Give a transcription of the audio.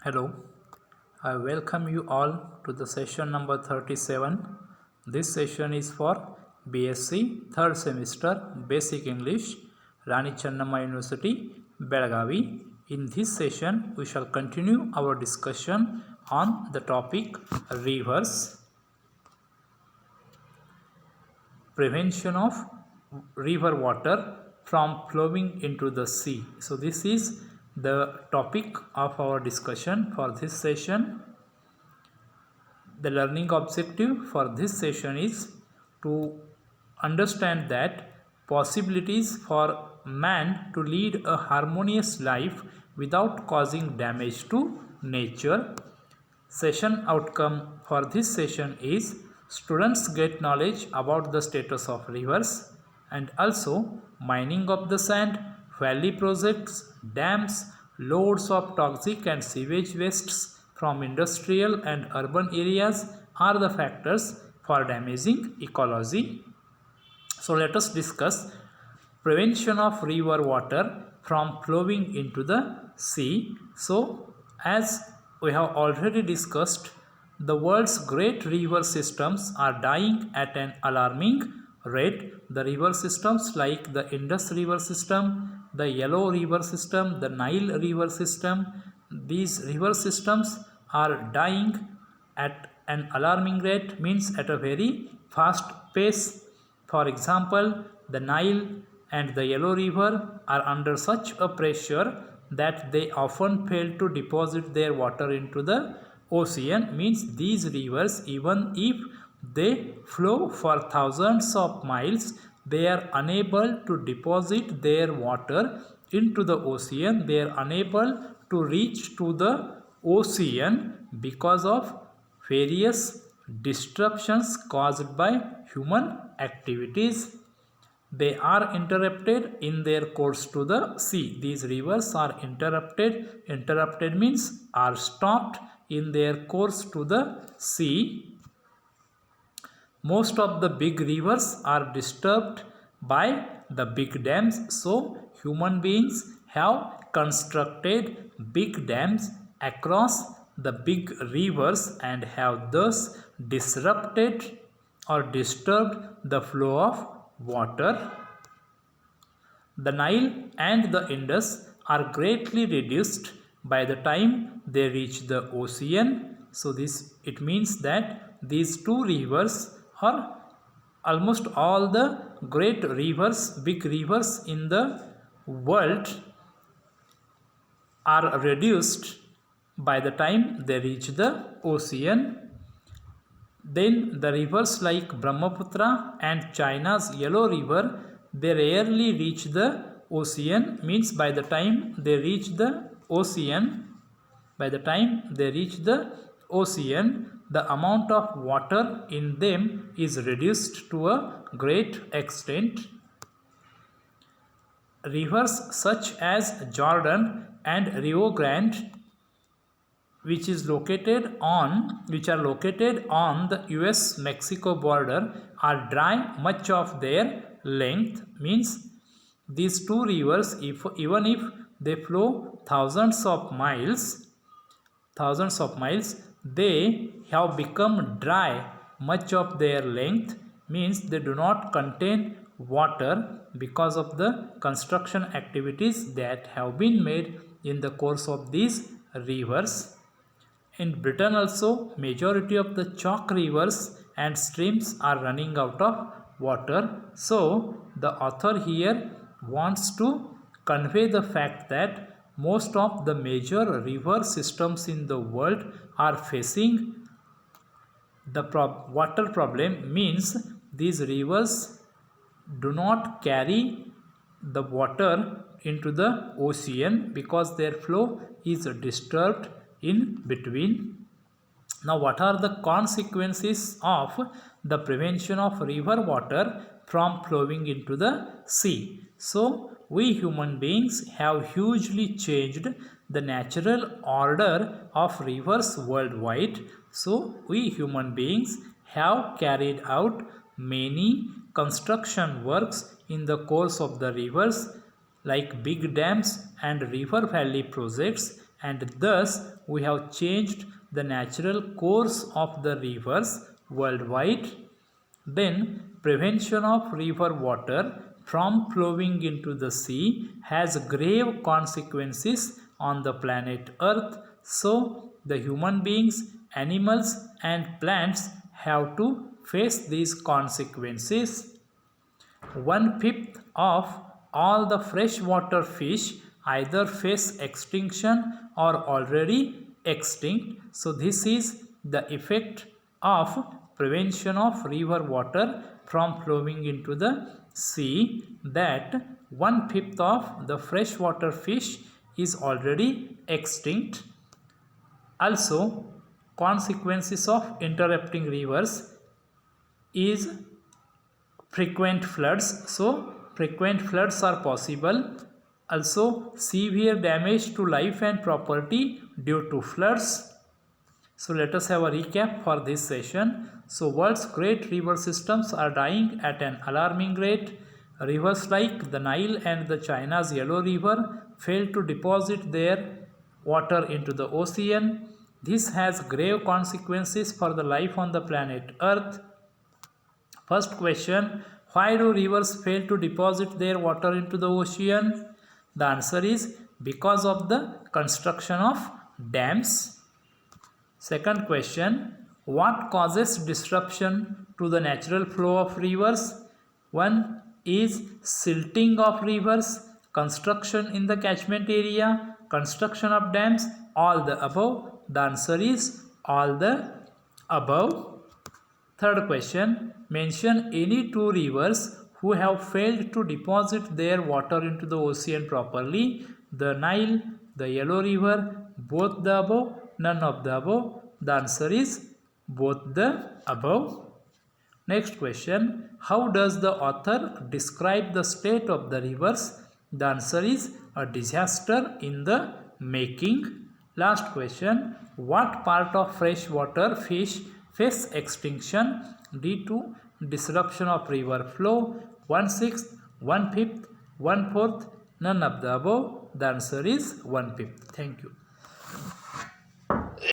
Hello, I welcome you all to the session number 37. This session is for BSc 3rd semester Basic English, Rani Channamma University, Belagavi. In this session, we shall continue our discussion on the topic rivers, prevention of river water from flowing into the sea. So this is the topic of our discussion for this session. The learning objective for this session is to understand that possibilities for man to lead a harmonious life without causing damage to nature. Session outcome for this session is students get knowledge about the status of rivers and also mining of the sand, valley projects, dams, loads of toxic and sewage wastes from industrial and urban areas are the factors for damaging ecology. So let us discuss prevention of river water from flowing into the sea. So as we have already discussed, the world's great river systems are dying at an alarming rate. The river systems like the Indus River system, the Yellow River system, the Nile River system, these river systems are dying at an alarming rate, means at a very fast pace. For example, the Nile and the Yellow River are under such a pressure that they often fail to deposit their water into the ocean, means these rivers, even if they flow for thousands of miles, they are unable to deposit their water into the ocean. They are unable to reach to the ocean because of various disruptions caused by human activities. They are interrupted in their course to the sea. These rivers are interrupted. Interrupted means are stopped in their course to the sea. Most of the big rivers are disturbed by the big dams. So human beings have constructed big dams across the big rivers and have thus disrupted or disturbed the flow of water. The Nile and the Indus are greatly reduced by the time they reach the ocean. So it means that these two rivers are almost all the great rivers, big rivers in the world are reduced by the time they reach the ocean. Then the rivers like Brahmaputra and China's Yellow River, they rarely reach the ocean, means by the time they reach the ocean, the amount of water in them is reduced to a great extent. Rivers such as Jordan and Rio Grande, which are located on the US Mexico border, are dry much of their length, means these two rivers, even if they flow thousands of miles, they have become dry much of their length, means they do not contain water because of the construction activities that have been made in the course of these rivers. In Britain also, majority of the chalk rivers and streams are running out of water. So the author here wants to convey the fact that most of the major river systems in the world are facing the water problem, means these rivers do not carry the water into the ocean because their flow is disturbed in between. Now, what are the consequences of the prevention of river water from flowing into the sea? So, we human beings have hugely changed the natural order of rivers worldwide. So, we human beings have carried out many construction works in the course of the rivers like big dams and river valley projects, and thus we have changed the natural course of the rivers worldwide. Then prevention of river water from flowing into the sea has grave consequences on the planet Earth. So the human beings, animals and plants have to face these consequences. 1/5 of all the freshwater fish either face extinction or already extinct. So this is the effect of prevention of river water from flowing into the sea, that 1/5 of the freshwater fish is already extinct. Also, consequences of interrupting rivers is frequent floods. So frequent floods are possible. Also severe damage to life and property due to floods. So let us have a recap for this session. So world's great river systems are dying at an alarming rate. Rivers like the Nile and the China's Yellow River fail to deposit their water into the ocean. This has grave consequences for the life on the planet Earth. First question, why do rivers fail to deposit their water into the ocean? The answer is because of the construction of dams. Second question, what causes disruption to the natural flow of rivers? One is silting of rivers, construction in the catchment area, construction of dams, all the above. The answer is all the above. Third question, mention any two rivers who have failed to deposit their water into the ocean properly. The Nile, the Yellow River, both the above, none of the above. The answer is both the above. Next question, how does the author describe the state of the rivers? The answer is a disaster in the making. Last question, what part of freshwater fish face extinction due to disruption of river flow? 1/6, 1/5, 1/4, none of the above. The answer is 1/5. Thank you.